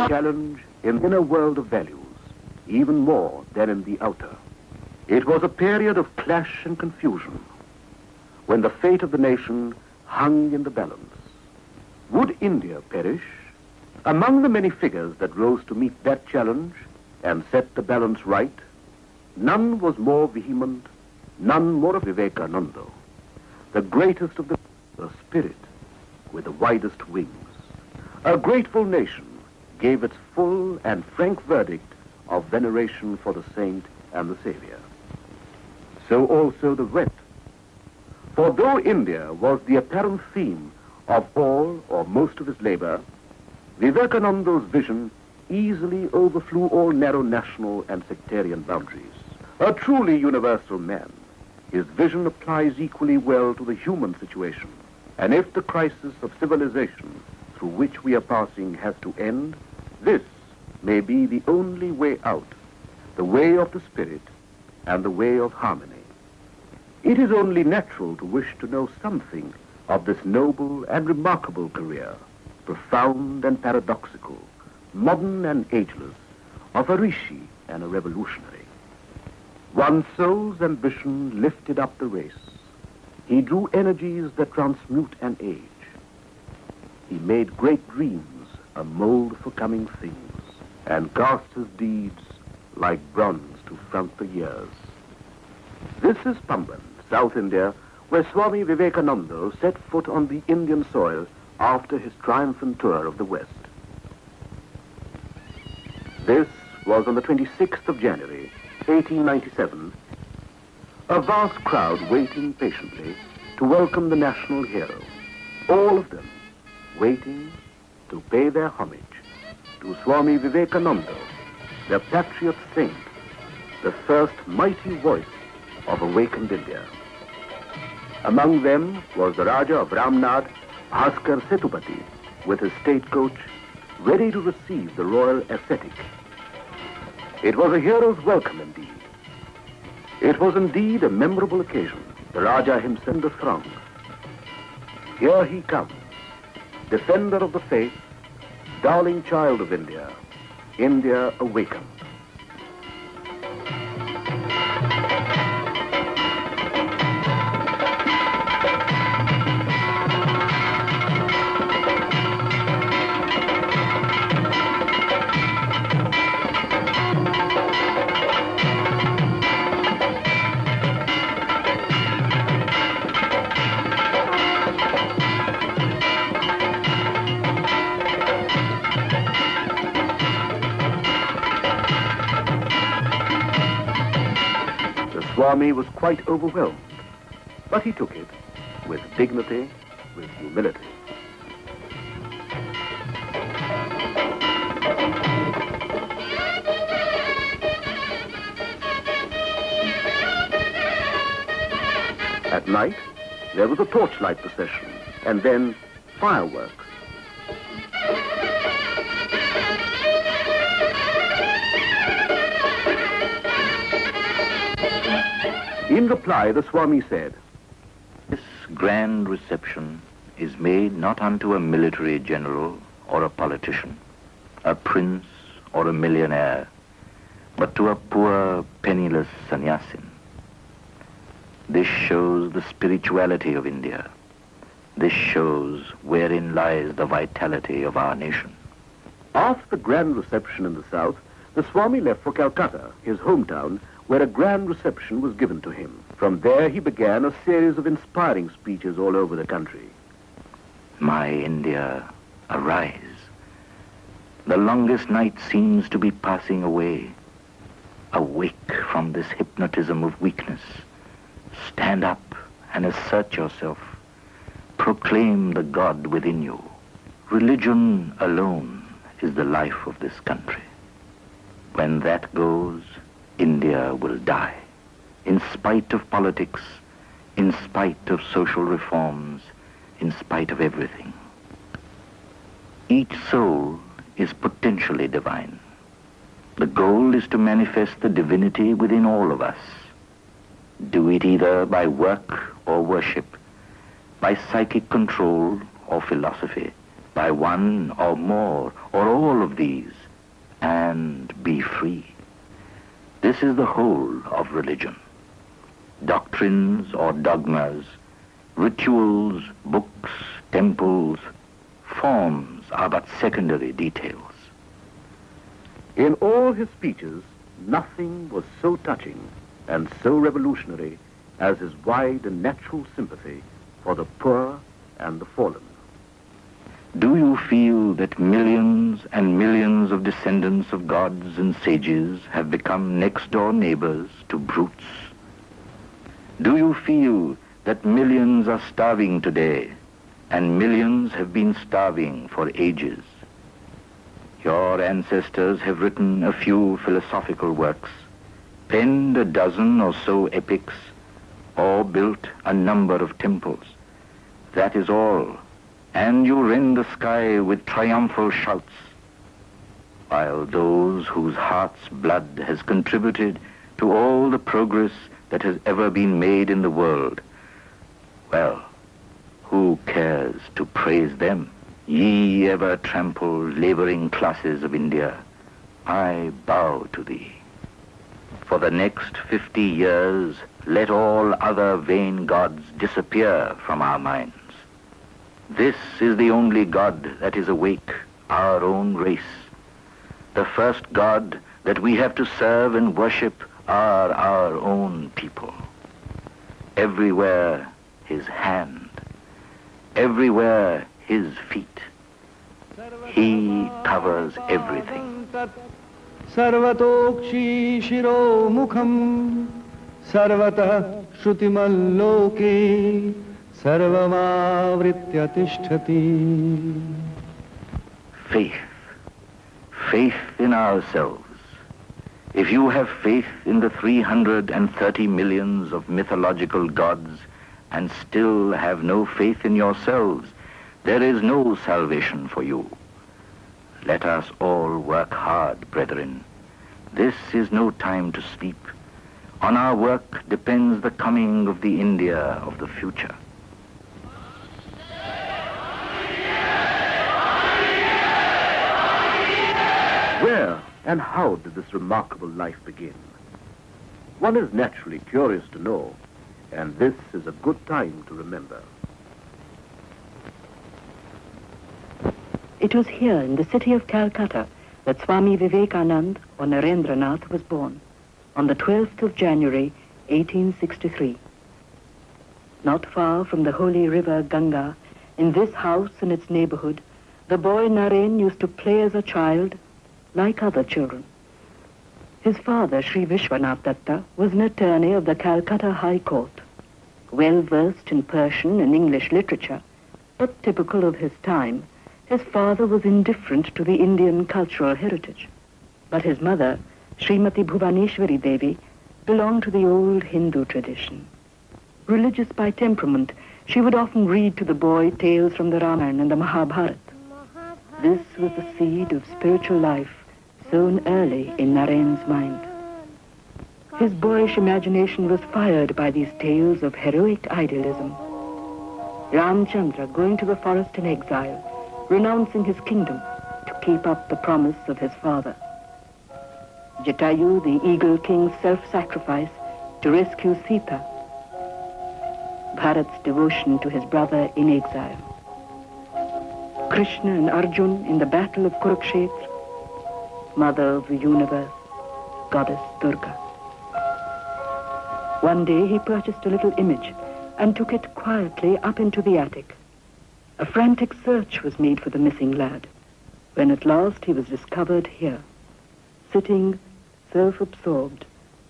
Challenge in the inner world of values, even more than in the outer. It was a period of clash and confusion, when the fate of the nation hung in the balance. Would India perish? Among the many figures that rose to meet that challenge and set the balance right, none was more vehement, none more of Vivekananda, the greatest of the spirit with the widest wings. A grateful nation gave its full and frank verdict of veneration for the saint and the savior. So also the West. For though India was the apparent theme of all or most of his labor, Vivekananda's vision easily overflew all narrow national and sectarian boundaries. A truly universal man, his vision applies equally well to the human situation. And if the crisis of civilization through which we are passing has to end, this may be the only way out, the way of the spirit and the way of harmony. It is only natural to wish to know something of this noble and remarkable career, profound and paradoxical, modern and ageless, of a rishi and a revolutionary. One's soul's ambition lifted up the race. He drew energies that transmute an age. He made great dreams a mold for coming things, and cast his deeds like bronze to front the years. This is Pamban, South India, where Swami Vivekananda set foot on the Indian soil after his triumphant tour of the West. This was on the 26th of January, 1897, a vast crowd waiting patiently to welcome the national hero. All of them waiting to pay their homage to Swami Vivekananda, the patriot saint, the first mighty voice of awakened India. Among them was the Raja of Ramnad, Bhaskar Setupati, with his state coach, ready to receive the royal ascetic. It was a hero's welcome indeed. It was indeed a memorable occasion, the Raja himself in the throng. Here he comes, defender of the faith, darling child of India, India awakened. Swami was quite overwhelmed, but he took it with dignity, with humility. At night, there was a torchlight procession, and then fireworks. In reply, the Swami said, "This grand reception is made not unto a military general or a politician, a prince or a millionaire, but to a poor, penniless sannyasin. This shows the spirituality of India. This shows wherein lies the vitality of our nation." After the grand reception in the south, the Swami left for Calcutta, his hometown, where a grand reception was given to him. From there he began a series of inspiring speeches all over the country. My India, arise. The longest night seems to be passing away. Awake from this hypnotism of weakness. Stand up and assert yourself. Proclaim the God within you. Religion alone is the life of this country. When that goes, India will die. In spite of politics, in spite of social reforms, in spite of everything. Each soul is potentially divine. The goal is to manifest the divinity within all of us. do it either by work or worship, by psychic control or philosophy, by one or more or all of these, and be free. This is the whole of religion. Doctrines or dogmas, rituals, books, temples, forms are but secondary details. In all his speeches, nothing was so touching and so revolutionary as his wide and natural sympathy for the poor and the fallen. Do you feel that millions and millions of descendants of gods and sages have become next-door neighbors to brutes? Do you feel that millions are starving today and millions have been starving for ages? Your ancestors have written a few philosophical works, penned a dozen or so epics, or built a number of temples. That is all. And you rend the sky with triumphal shouts, while those whose heart's blood has contributed to all the progress that has ever been made in the world, well, who cares to praise them? Ye ever trampled laboring classes of India, I bow to thee. For the next 50 years, let all other vain gods disappear from our minds. This is the only God that is awake, our own race. The first God that we have to serve and worship are our own people. Everywhere his hand, everywhere his feet. He covers everything. Sarvatokshi shiro mukham sarvatah shrutimaloke sarvamavritya tishtati. Faith. Faith in ourselves. If you have faith in the 330 millions of mythological gods and still have no faith in yourselves, there is no salvation for you. Let us all work hard, brethren. This is no time to sleep. On our work depends the coming of the India of the future. Where and how did this remarkable life begin? One is naturally curious to know, and this is a good time to remember. It was here in the city of Calcutta that Swami Vivekananda or Narendranath was born on the 12th of January, 1863. Not far from the holy river Ganga, in this house and its neighborhood, the boy Naren used to play as a child like other children. His father, Sri Vishwanath Datta, was an attorney of the Calcutta High Court, well versed in Persian and English literature, but typical of his time. His father was indifferent to the Indian cultural heritage, but his mother, Srimati Bhuvaneshwari Devi, belonged to the old Hindu tradition. Religious by temperament, she would often read to the boy tales from the Ramayana and the Mahabharata. This was the seed of spiritual life sown early in Naren's mind. His boyish imagination was fired by these tales of heroic idealism. Ramchandra going to the forest in exile, renouncing his kingdom to keep up the promise of his father. Jatayu, the eagle king's self-sacrifice to rescue Sita. Bharat's devotion to his brother in exile. Krishna and Arjun in the battle of Kurukshetra. Mother of the universe, Goddess Durga. One day he purchased a little image and took it quietly up into the attic. A frantic search was made for the missing lad, when at last he was discovered here, sitting self-absorbed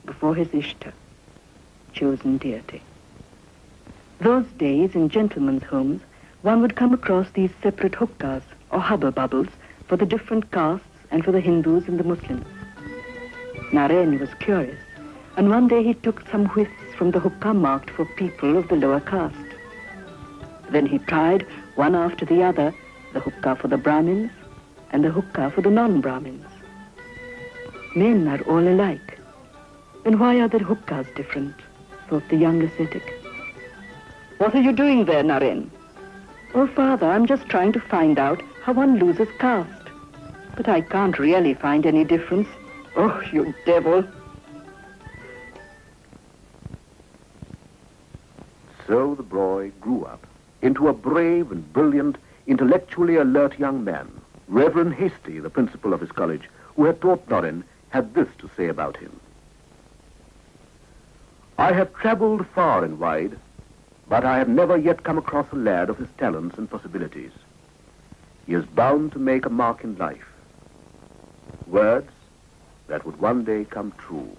before his Ishta, chosen deity. Those days in gentlemen's homes, one would come across these separate huqqas or hubble bubbles for the different castes and for the Hindus and the Muslims. Naren was curious, and one day he took some whiffs from the huqqah marked for people of the lower caste. Then he tried, one after the other, the huqqah for the Brahmins and the huqqah for the non-Brahmins. Men are all alike. Then why are their huqqahs different? thought the young ascetic. What are you doing there, Naren? Oh, Father, I'm just trying to find out how one loses caste. But I can't really find any difference. Oh, you devil. So the boy grew up into a brave and brilliant, intellectually alert young man. Reverend Hasty, the principal of his college, who had taught Naren, had this to say about him. I have traveled far and wide, but I have never yet come across a lad of his talents and possibilities. He is bound to make a mark in life. Words that would one day come true.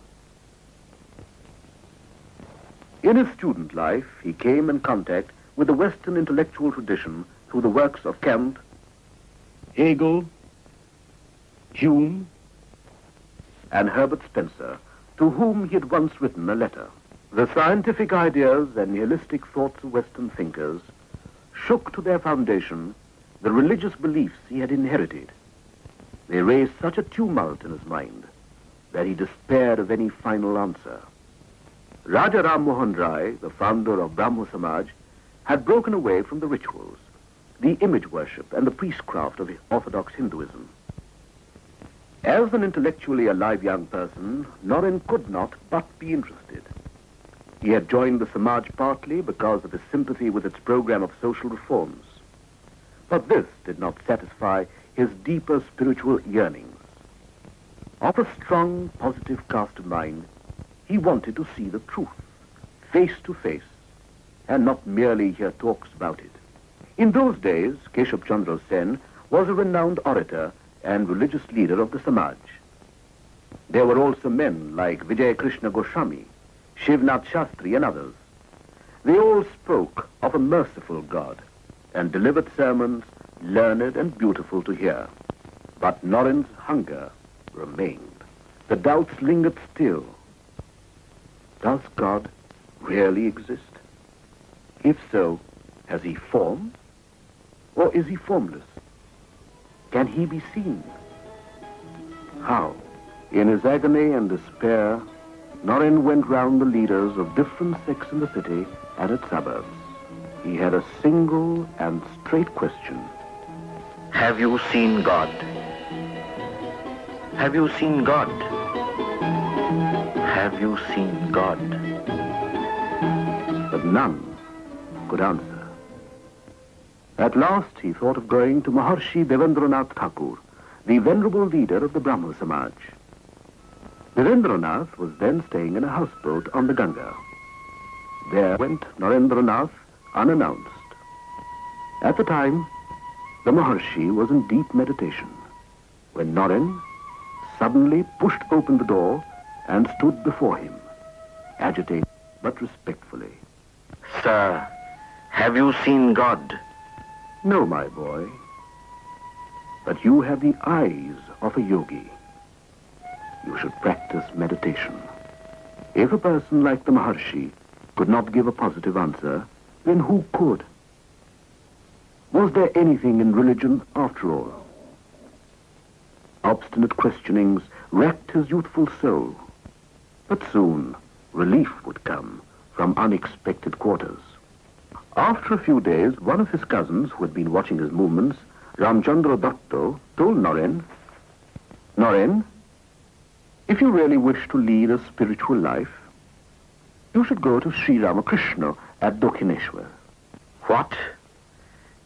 In his student life, he came in contact with the Western intellectual tradition through the works of Kant, Hegel, Hume, and Herbert Spencer, to whom he had once written a letter. The scientific ideas and nihilistic thoughts of Western thinkers shook to their foundation the religious beliefs he had inherited. They raised such a tumult in his mind that he despaired of any final answer. Raja Ram Mohan Rai, the founder of Brahmo Samaj, had broken away from the rituals, the image worship, and the priestcraft of Orthodox Hinduism. As an intellectually alive young person, Naren could not but be interested. He had joined the Samaj partly because of his sympathy with its program of social reforms. But this did not satisfy his deeper spiritual yearnings. Of a strong, positive cast of mind, he wanted to see the truth, face to face, and not merely hear talks about it. In those days, Keshab Chandra Sen was a renowned orator and religious leader of the Samaj. There were also men like Vijay Krishna Goswami, Shivnath Shastri, and others. They all spoke of a merciful God and delivered sermons learned and beautiful to hear. But Naren's hunger remained. The doubts lingered still. Does God really exist? If so, has he form? Or is he formless? Can he be seen? How? In his agony and despair, Naren went round the leaders of different sects in the city and its suburbs. He had a single and straight question. Have you seen God? Have you seen God? Have you seen God? But none could answer. At last he thought of going to Maharshi Devendranath Thakur, the venerable leader of the Brahmo Samaj. Devendranath was then staying in a houseboat on the Ganga. There went Narendranath unannounced. At the time, the Maharshi was in deep meditation when Naren suddenly pushed open the door and stood before him, agitated but respectfully. Sir, have you seen God? No, my boy, but you have the eyes of a yogi. You should practice meditation. If a person like the Maharshi could not give a positive answer, then who could? Was there anything in religion after all? Obstinate questionings racked his youthful soul. But soon, relief would come from unexpected quarters. After a few days, one of his cousins, who had been watching his movements, Ramchandra Datto, told Naren, Naren, if you really wish to lead a spiritual life, you should go to Sri Ramakrishna at Dakshineshwar. What?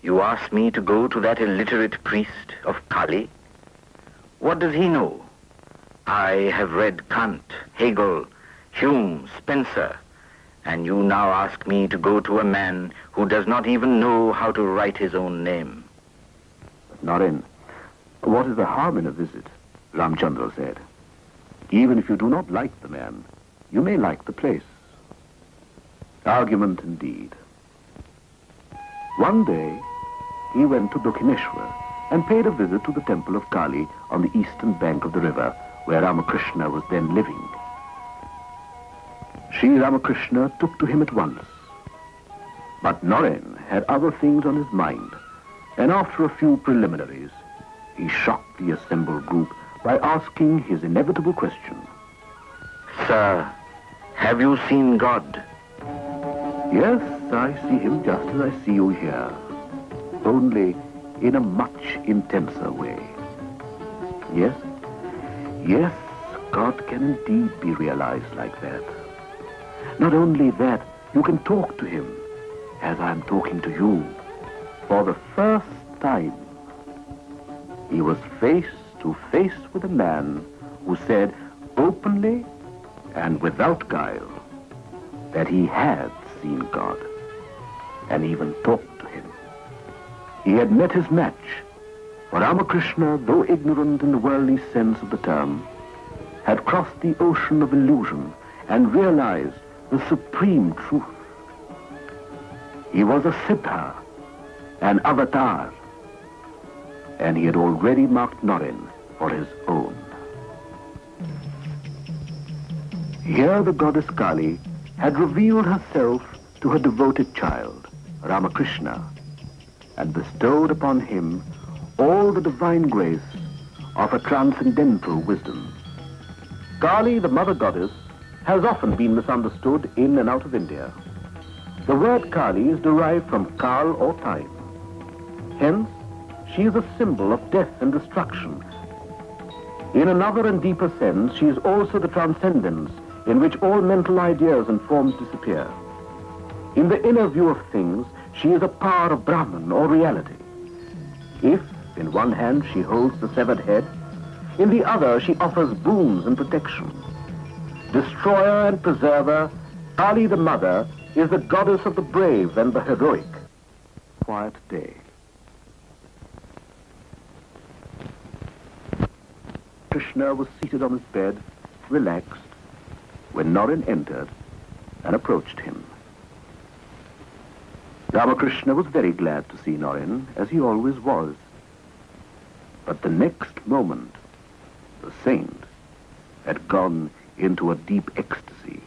You ask me to go to that illiterate priest of Kali? What does he know? I have read Kant, Hegel, Hume, Spencer, and you now ask me to go to a man who does not even know how to write his own name. Naren, what is the harm in a visit? Ramchandra said. Even if you do not like the man, you may like the place. Argument indeed. One day, he went to Dakshineshwar and paid a visit to the temple of Kali on the eastern bank of the river, where Ramakrishna was then living. Sri Ramakrishna took to him at once. But Naren had other things on his mind, and after a few preliminaries, he shocked the assembled group by asking his inevitable question. Sir, have you seen God? Yes, I see him just as I see you here, only in a much intenser way. Yes, yes, God can indeed be realized like that. Not only that, you can talk to him as I'm talking to you. For the first time, he was face to face with a man who said openly and without guile that he had seen God and even talked to him. He had met his match, for Ramakrishna, though ignorant in the worldly sense of the term, had crossed the ocean of illusion and realized the supreme truth. He was a Siddha, an avatar, and he had already marked Naren for his own. Here the goddess Kali had revealed herself to her devoted child, Ramakrishna, and bestowed upon him all the divine grace of a transcendental wisdom. Kali, the mother goddess, has often been misunderstood in and out of India. The word Kali is derived from Kal or time. Hence, she is a symbol of death and destruction. In another and deeper sense, she is also the transcendence in which all mental ideas and forms disappear. In the inner view of things, she is a power of Brahman or reality. If, in one hand, she holds the severed head, in the other she offers boons and protection. Destroyer and preserver, Kali the mother is the goddess of the brave and the heroic. Quiet day. Krishna was seated on his bed, relaxed, when Naren entered and approached him. Ramakrishna was very glad to see Naren, as he always was. But the next moment, the saint had gone into a deep ecstasy.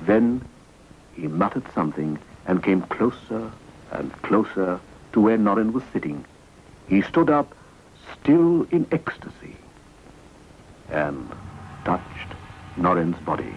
Then he muttered something and came closer and closer to where Naren was sitting. He stood up, still in ecstasy, and touched Naren's body.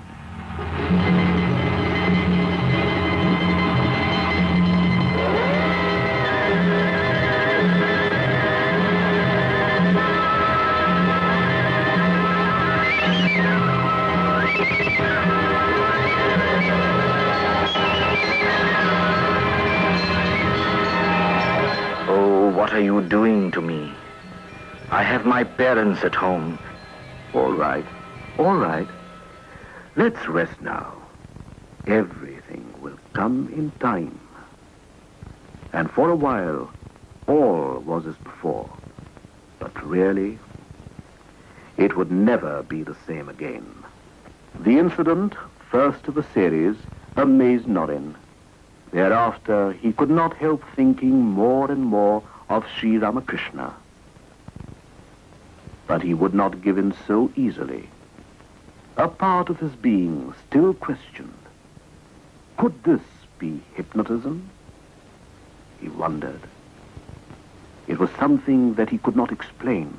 Oh, what are you doing to me? I have my parents at home. All right, all right. Let's rest now. Everything will come in time. And for a while, all was as before. But really, it would never be the same again. The incident, first of a series, amazed Naren. Thereafter, he could not help thinking more and more of Sri Ramakrishna. But he would not give in so easily. A part of his being still questioned. Could this be hypnotism? He wondered. It was something that he could not explain.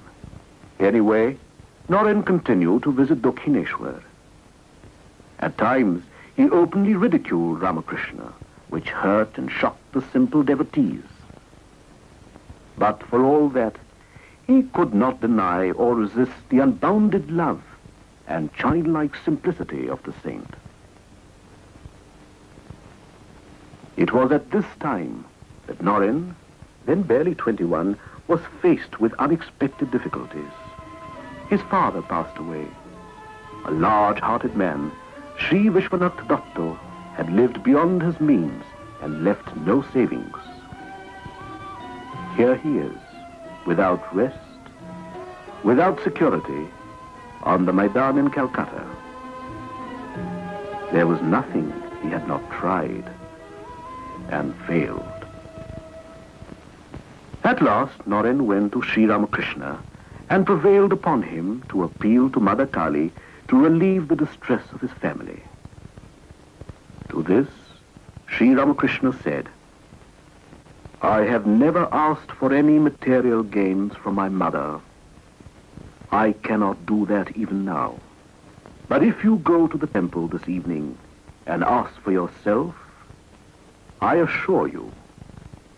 Anyway, Naren continued to visit Dakshineshwar. At times, he openly ridiculed Ramakrishna, which hurt and shocked the simple devotees. But for all that, he could not deny or resist the unbounded love and childlike simplicity of the saint. It was at this time that Naren, then barely 21, was faced with unexpected difficulties. His father passed away. A large-hearted man, Sri Vishwanath Datta had lived beyond his means and left no savings. Here he is, without rest, without security, on the Maidan in Calcutta. There was nothing he had not tried and failed. At last, Naren went to Sri Ramakrishna and prevailed upon him to appeal to Mother Kali to relieve the distress of his family. To this, Sri Ramakrishna said, "I have never asked for any material gains from my mother. I cannot do that even now. But if you go to the temple this evening and ask for yourself I assure you,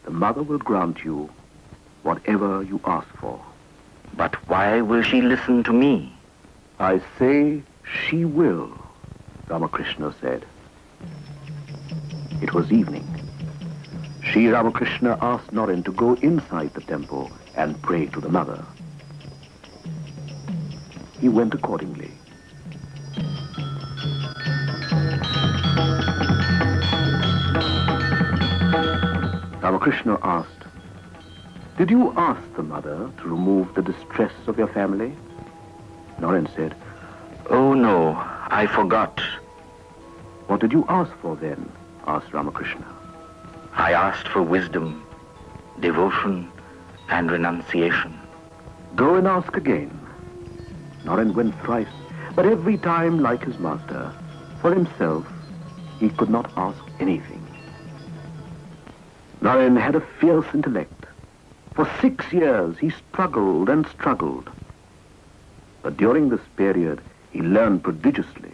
the mother will grant you whatever you ask for. But why will she listen to me? I say she will, Ramakrishna said. It was evening. Sri Ramakrishna asked Naren to go inside the temple and pray to the mother. He went accordingly. Ramakrishna asked, "Did you ask the mother to remove the distress of your family?" Naren said, Oh no, I forgot. "What did you ask for then?" asked Ramakrishna. I asked for wisdom, devotion, and renunciation. "Go and ask again." Naren went thrice, but every time, like his master, for himself, he could not ask anything. Naren had a fierce intellect. For 6 years, he struggled and struggled. But during this period, he learned prodigiously.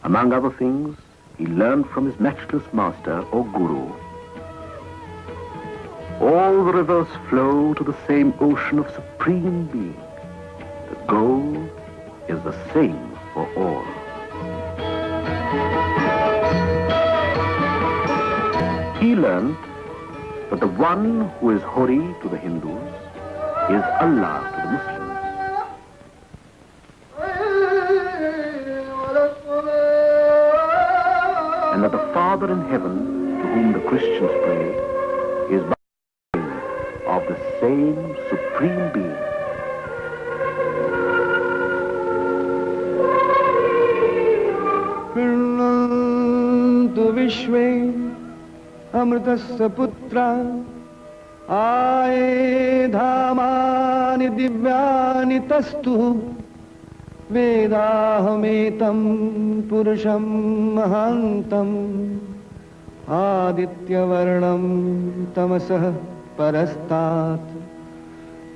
Among other things, he learned from his matchless master or guru. All the rivers flow to the same ocean of supreme being. The goal is the same for all. He learned that the one who is Hori to the Hindus is Allah to the Muslims. And that the Father in heaven, to whom the Christians pray, is by the name of the same supreme being. Pirnantu Vishwe Amritasya Putra Aye Dhamani Divyani Tastu Vedahametam Purusham Mahantam Aditya Varnam Tamasah Parastat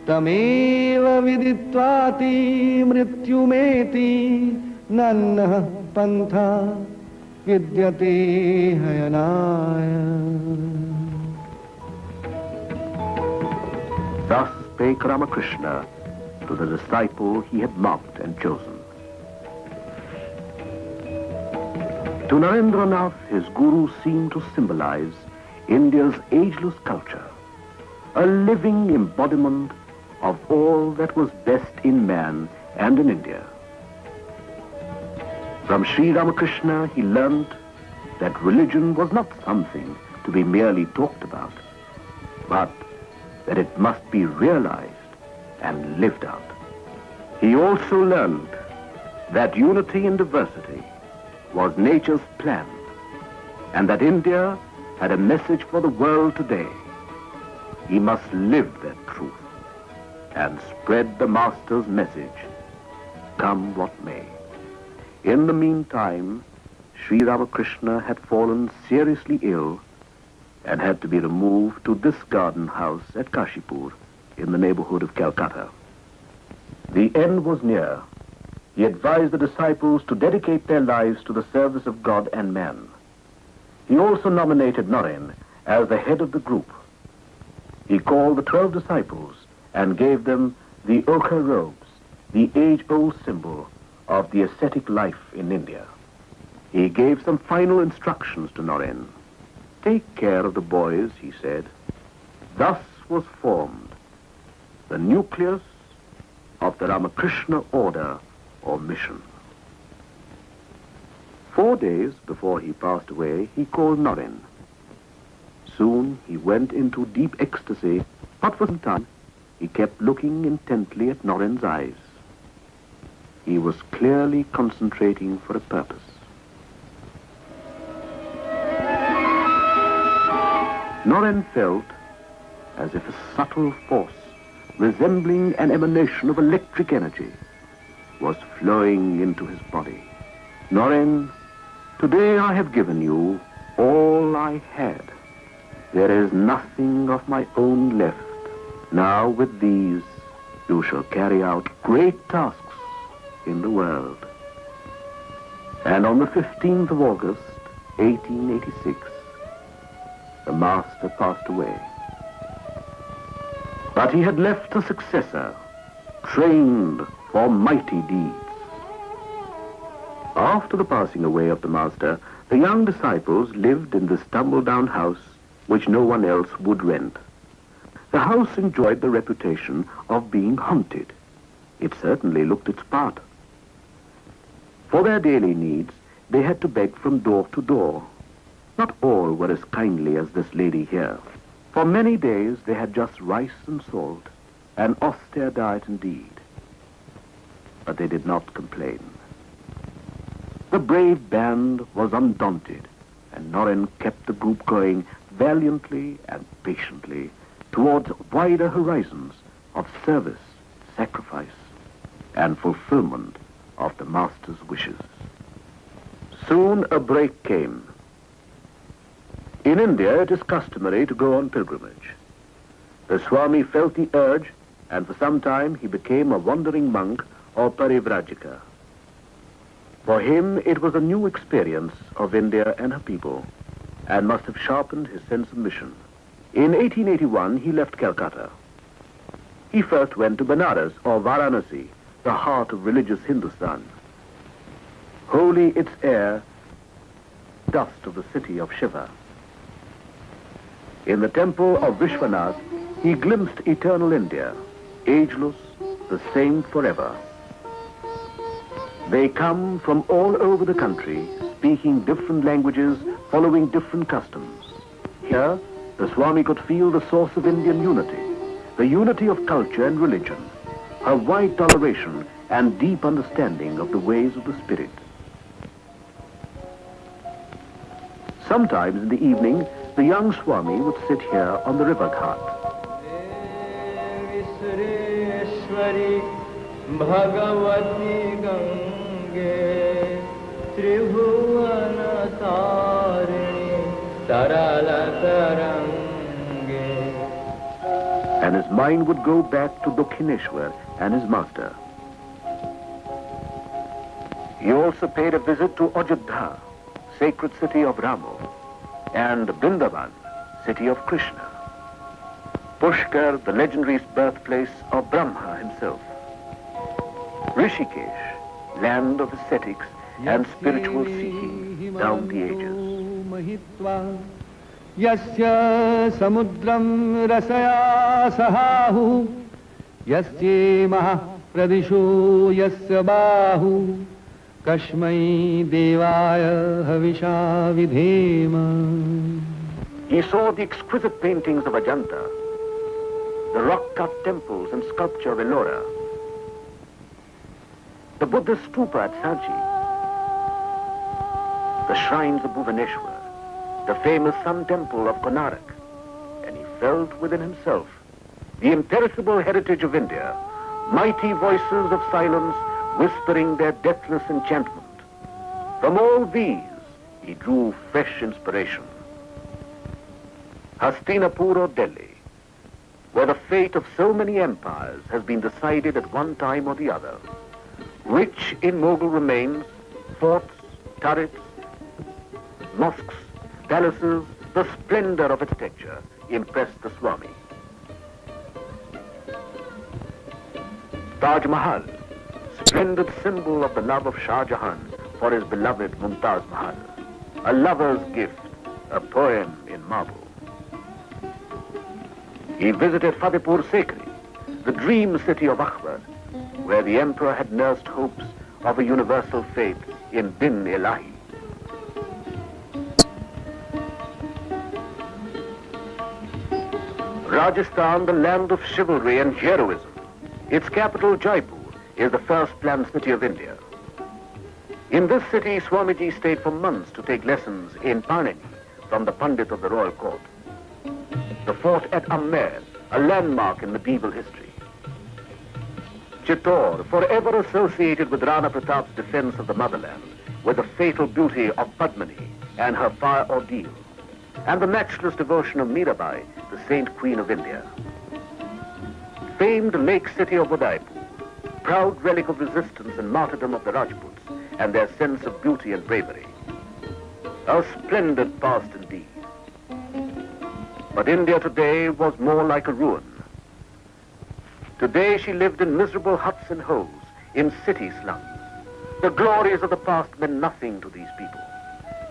Tameva Viditvati Mrityumeti Nanna Pantha Vidyate Hayanaya. Thus spake Ramakrishna to the disciple he had marked and chosen. To Narendranath, his guru seemed to symbolize India's ageless culture, a living embodiment of all that was best in man and in India. From Sri Ramakrishna, he learned that religion was not something to be merely talked about, but that it must be realized and lived out. He also learned that unity in diversity was nature's plan, and that India had a message for the world today. He must live that truth and spread the Master's message, come what may. In the meantime, Sri Ramakrishna had fallen seriously ill and had to be removed to this garden house at Kashipur in the neighborhood of Calcutta. The end was near. He advised the disciples to dedicate their lives to the service of God and man. He also nominated Naren as the head of the group. He called the 12 disciples and gave them the ochre robes, the age-old symbol of the ascetic life in India. He gave some final instructions to Naren. Take care of the boys, he said. Thus was formed the nucleus of the Ramakrishna order or mission. 4 days before he passed away, he called Naren. Soon he went into deep ecstasy, but for some time he kept looking intently at Naren's eyes. He was clearly concentrating for a purpose. Naren felt as if a subtle force, resembling an emanation of electric energy, was flowing into his body. Naren, today I have given you all I had. There is nothing of my own left. Now with these, you shall carry out great tasks in the world. And on the 15th of August, 1886, the master passed away. But he had left a successor, trained for mighty deeds. After the passing away of the master, the young disciples lived in this tumble-down house which no one else would rent. The house enjoyed the reputation of being haunted. It certainly looked its part. For their daily needs, they had to beg from door to door. Not all were as kindly as this lady here. For many days they had just rice and salt, an austere diet indeed. But they did not complain. The brave band was undaunted, and Noren kept the group going valiantly and patiently towards wider horizons of service, sacrifice, and fulfillment of the master's wishes. Soon a break came. In India, it is customary to go on pilgrimage. The Swami felt the urge, and for some time he became a wandering monk or parivrajika. For him, it was a new experience of India and her people, and must have sharpened his sense of mission. In 1881, he left Calcutta. He first went to Benares, or Varanasi, the heart of religious Hindustan. Holy its air, dust of the city of Shiva. In the temple of Vishwanath, he glimpsed eternal India, ageless, the same forever. They come from all over the country, speaking different languages, following different customs. Here, the Swami could feel the source of Indian unity, the unity of culture and religion, her wide toleration and deep understanding of the ways of the spirit. Sometimes in the evening, the young Swami would sit here on the river ghat. And his mind would go back to Dakshineshwar and his master. He also paid a visit to Ajodhya, sacred city of Rama, and Vrindavan, city of Krishna. Pushkar, the legendary birthplace of Brahma himself. Rishikesh, land of ascetics and spiritual seeking down the ages. Yasya samudram rasaya sahahu, yasya maha pradisho yasya bahu, kashmai devaya havisha vidhema. He saw the exquisite paintings of Ajanta, the rock-cut temples and sculpture of Ellora, the Buddhist stupa at Sanchi, the shrines of Bhuvaneshwar, the famous Sun Temple of Konark, and he felt within himself the imperishable heritage of India, mighty voices of silence whispering their deathless enchantment. From all these, he drew fresh inspiration. Hastinapur or Delhi, where the fate of so many empires has been decided at one time or the other, rich in Mughal remains, forts, turrets, mosques, palaces, the splendor of architecture impressed the Swami. Taj Mahal, splendid symbol of the love of Shah Jahan for his beloved Mumtaz Mahal, a lover's gift, a poem in marble. He visited Fatehpur Sikri, the dream city of Akbar, where the emperor had nursed hopes of a universal faith in Din Ilahi. Rajasthan, the land of chivalry and heroism. Its capital, Jaipur, is the first planned city of India. In this city, Swamiji stayed for months to take lessons in Panini from the Pandit of the royal court. The fort at Amer, a landmark in medieval history. Chittor, forever associated with Rana Pratap's defense of the motherland, with the fatal beauty of Padmini and her fire ordeal, and the matchless devotion of Mirabai, the Saint Queen of India. Famed lake city of Udaipur, proud relic of resistance and martyrdom of the Rajputs, and their sense of beauty and bravery. A splendid past indeed. But India today was more like a ruin. Today she lived in miserable huts and holes, in city slums. The glories of the past meant nothing to these people.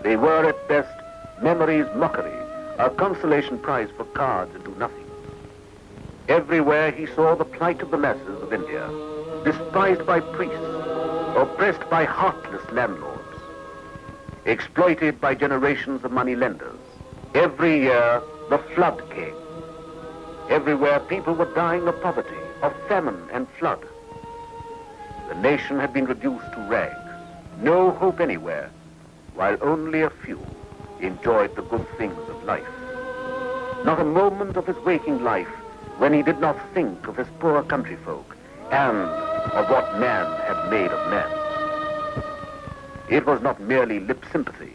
They were at best memory's mockery, a consolation prize for cards and do nothing. Everywhere he saw the plight of the masses of India, despised by priests, oppressed by heartless landlords, exploited by generations of money lenders. Every year, the flood came. Everywhere people were dying of poverty, of famine and flood. The nation had been reduced to rags, no hope anywhere, while only a few enjoyed the good things of life. Not a moment of his waking life when he did not think of his poor countryfolk and of what man had made of man. It was not merely lip sympathy.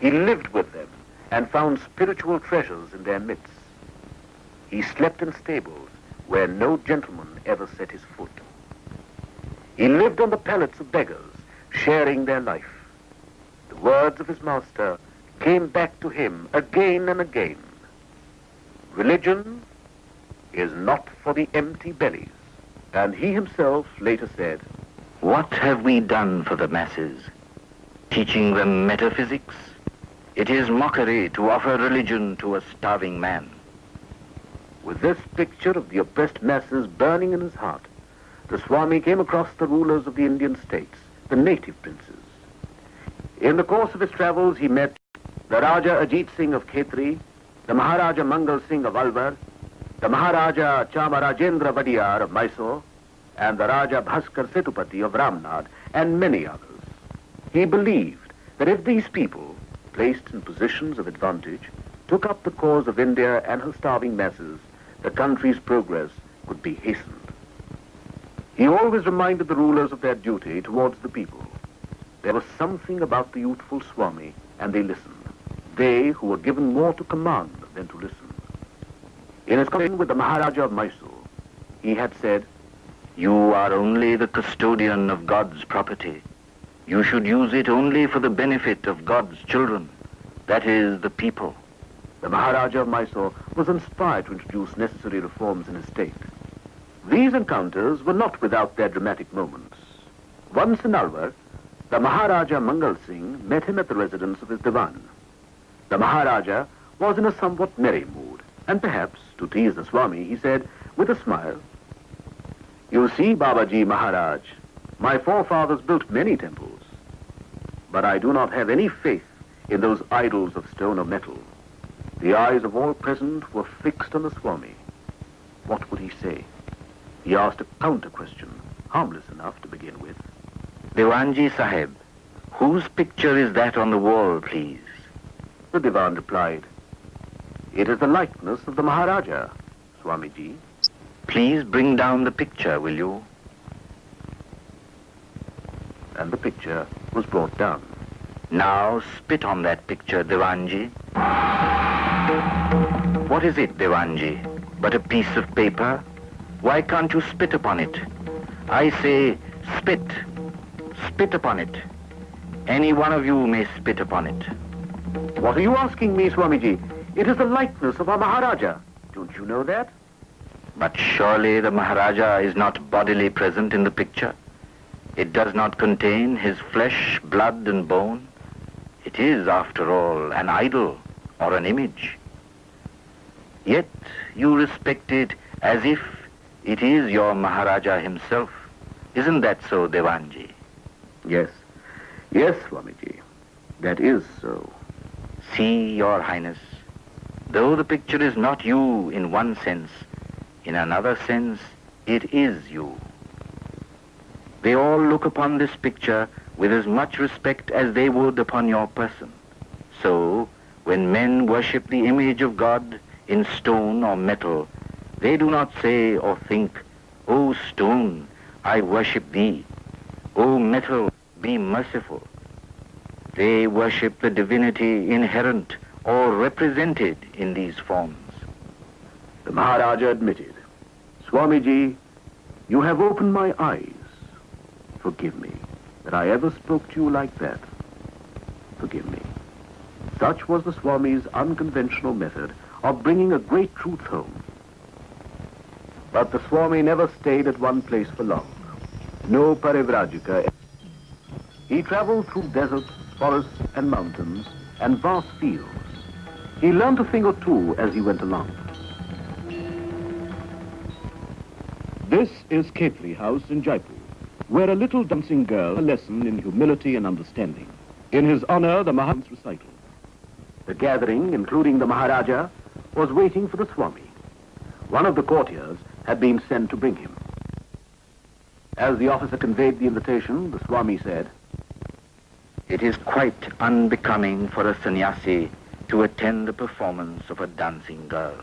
He lived with them and found spiritual treasures in their midst. He slept in stables where no gentleman ever set his foot. He lived on the pallets of beggars, sharing their life. The words of his master came back to him again and again. Religion is not for the empty bellies. And he himself later said, "What have we done for the masses? Teaching them metaphysics? It is mockery to offer religion to a starving man." With this picture of the oppressed masses burning in his heart, the Swami came across the rulers of the Indian states, the native princes. In the course of his travels, he met the Raja Ajit Singh of Khetri, the Maharaja Mangal Singh of Alwar, the Maharaja Chamarajendra Vadiyar of Mysore, and the Raja Bhaskar Setupati of Ramnad, and many others. He believed that if these people, placed in positions of advantage, took up the cause of India and her starving masses, the country's progress could be hastened. He always reminded the rulers of their duty towards the people. There was something about the youthful Swami, and they listened. They who were given more to command than to listen. In his conversation with the Maharaja of Mysore, he had said, "You are only the custodian of God's property. You should use it only for the benefit of God's children, that is, the people." The Maharaja of Mysore was inspired to introduce necessary reforms in his state. These encounters were not without their dramatic moments. Once in Alwar, the Maharaja Mangal Singh met him at the residence of his Diwan. The Maharaja was in a somewhat merry mood, and perhaps, to tease the Swami, he said, with a smile, "You see, Babaji Maharaj, my forefathers built many temples, but I do not have any faith in those idols of stone or metal." The eyes of all present were fixed on the Swami. What would he say? He asked a counter-question, harmless enough to begin with. "Diwanji Sahib, whose picture is that on the wall, please?" The Diwan replied, "It is the likeness of the Maharaja, Swamiji." "Please bring down the picture, will you?" And the picture was brought down. "Now spit on that picture, Diwanji." "What is it, Diwanji? But a piece of paper? Why can't you spit upon it? I say, spit. Spit upon it. Any one of you may spit upon it." "What are you asking me, Swamiji? It is the likeness of our Maharaja. Don't you know that?" "But surely the Maharaja is not bodily present in the picture. It does not contain his flesh, blood, and bone. It is, after all, an idol or an image. Yet you respect it as if it is your Maharaja himself. Isn't that so, Diwanji?" Yes. Yes, Swamiji. That is so. "See, Your Highness, though the picture is not you in one sense, in another sense, it is you. They all look upon this picture with as much respect as they would upon your person. So, when men worship the image of God in stone or metal, they do not say or think, 'O stone, I worship thee. O metal, be merciful.' They worship the divinity inherent or represented in these forms." The Maharaja admitted, "Swamiji, you have opened my eyes. Forgive me that I ever spoke to you like that. Forgive me." Such was the Swami's unconventional method of bringing a great truth home. But the Swami never stayed at one place for long. No parivrajika. He traveled through deserts, forests and mountains and vast fields. He learned a thing or two as he went along. This is Khetri House in Jaipur, where a little dancing girl a lesson in humility and understanding. In his honor, the Maharan's recital. The gathering, including the Maharaja, was waiting for the Swami. One of the courtiers had been sent to bring him. As the officer conveyed the invitation, the Swami said, It is quite unbecoming for a sannyasi to attend the performance of a dancing girl.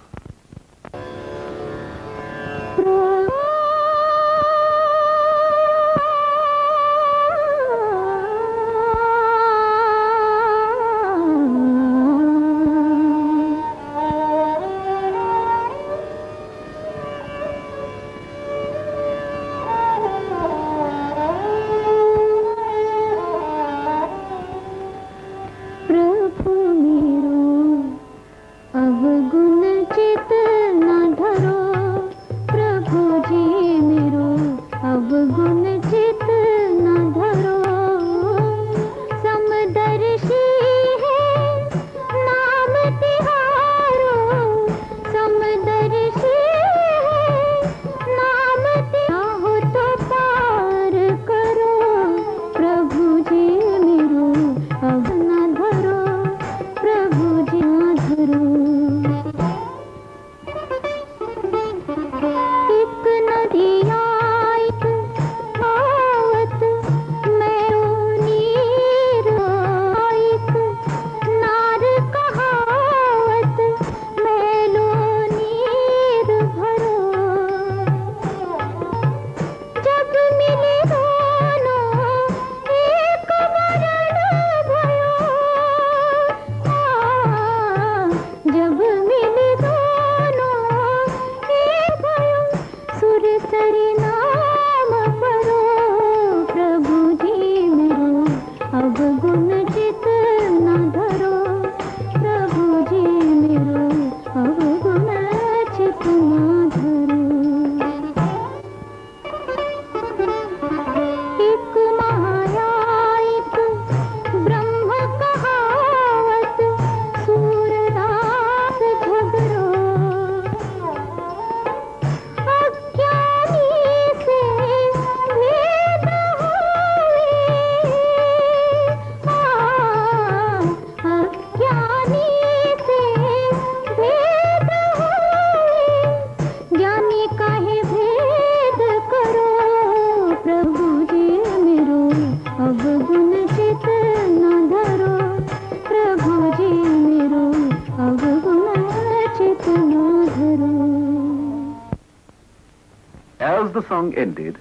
As the song ended,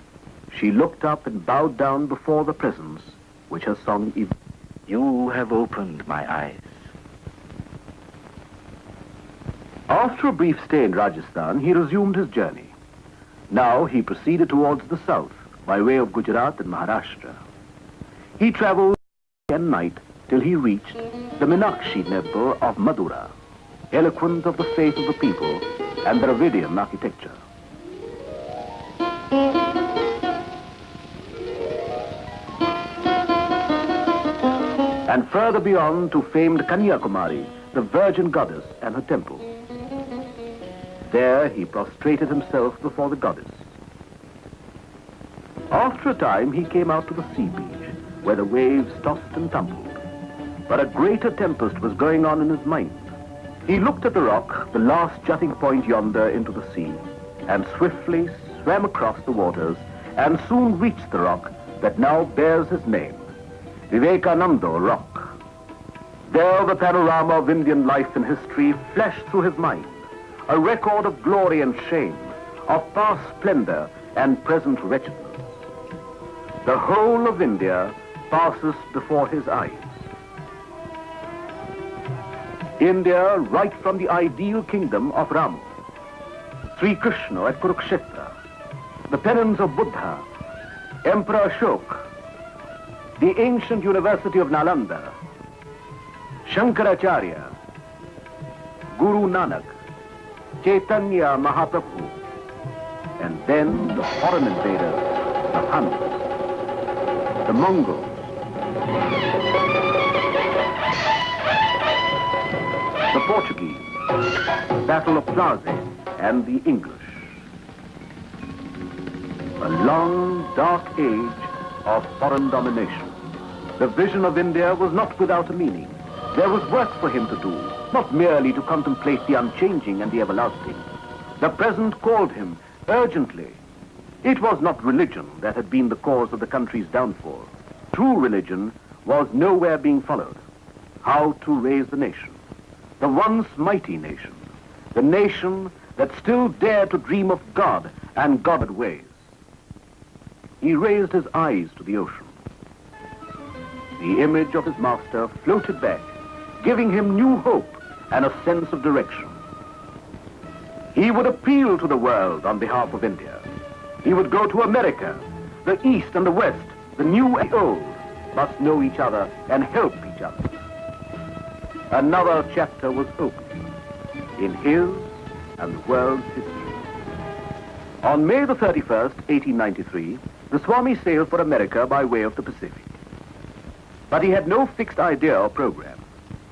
she looked up and bowed down before the presence which her song evoked. You have opened my eyes. After a brief stay in Rajasthan, he resumed his journey. Now he proceeded towards the south by way of Gujarat and Maharashtra. He traveled day and night till he reached the Meenakshi temple of Madura, eloquent of the faith of the people and Dravidian architecture. And further beyond to famed Kanyakumari, the Virgin Goddess and her temple. There he prostrated himself before the goddess. After a time he came out to the sea beach, where the waves tossed and tumbled. But a greater tempest was going on in his mind. He looked at the rock, the last jutting point yonder into the sea, and swiftly swam across the waters and soon reached the rock that now bears his name, Vivekananda Rock. There the panorama of Indian life and history flashed through his mind, a record of glory and shame, of past splendor and present wretchedness. The whole of India passes before his eyes. India right from the ideal kingdom of Rama, Sri Krishna at Kurukshetra, the penance of Buddha, Emperor Ashoka, the ancient University of Nalanda, Shankaracharya, Guru Nanak, Chaitanya Mahaprabhu, and then the foreign invaders, the Huns, the Mongols, the Portuguese, the Battle of Plaza, and the English. A long, dark age of foreign domination. The vision of India was not without a meaning. There was work for him to do, not merely to contemplate the unchanging and the everlasting. The present called him urgently. It was not religion that had been the cause of the country's downfall. True religion was nowhere being followed. How to raise the nation, the once mighty nation, the nation that still dared to dream of God and Godward ways. He raised his eyes to the ocean. The image of his master floated back, giving him new hope and a sense of direction. He would appeal to the world on behalf of India. He would go to America. The East and the West, the new and the old, must know each other and help each other. Another chapter was opened in his and the world's history. On May the 31st, 1893, the Swami sailed for America by way of the Pacific. But he had no fixed idea or program.